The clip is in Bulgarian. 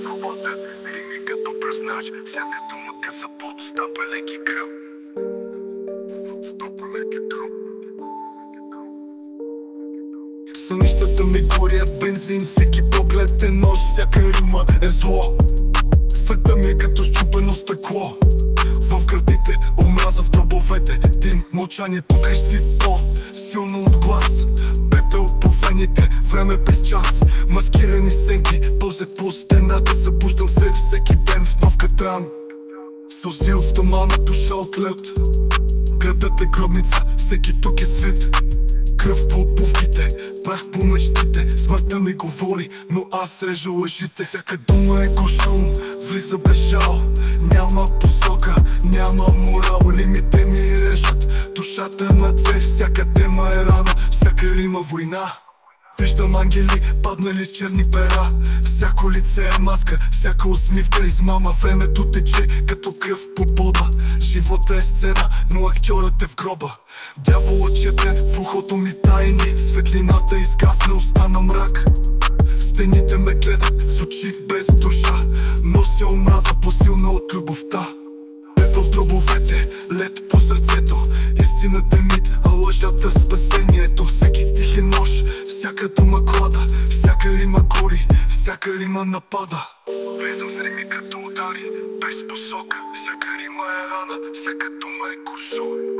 в хода, рими като пръснач, всяка дума те са под стапа леки кръв. Стапа леки кръв. Сънищата ми горят бензин, всеки поглед е нож, всяка рима е зло. Света ми е като счупено стъкло. В градите, омраза в дробовете, дим, мълчанието крещи по-силно от глас. Пепел по вените, време без час, маскирани сенки пълзят по стената. Събуждам се всеки ден в нов катран, сълзи от стомана, душа от лед. Градът е гробница, всеки тук е свит. Кръв по обувките, прах по мечтите. Смъртта ми говори, но аз режа лъжите. Всяка дума е куршум, влиза без жал. Няма посока, няма морал. Лимите ми режат душата на две. Всяка тема е рана, всяка рима война. Виждам ангели, паднали с черни пера. Всяко лице е маска, всяка усмивка измама. Времето тече като кръв по пода. Живота е сцена, но актьорът е в гроба. Дяволът шепне в ухото ми тайни. Светлината изгасна, остана мрак. Стените ме гледат с очи без душа. Нося омраза по-силна от любовта. Пепел в дробовете, лед по сърцето. Истината е мит, а лъжата спасението. Всеки стих е нож, всяка дума клада. Всяка рима гори, всяка рима напада. Влизам с рими като удари, без посока. Всяка рима е рана, всяка дума е куршум.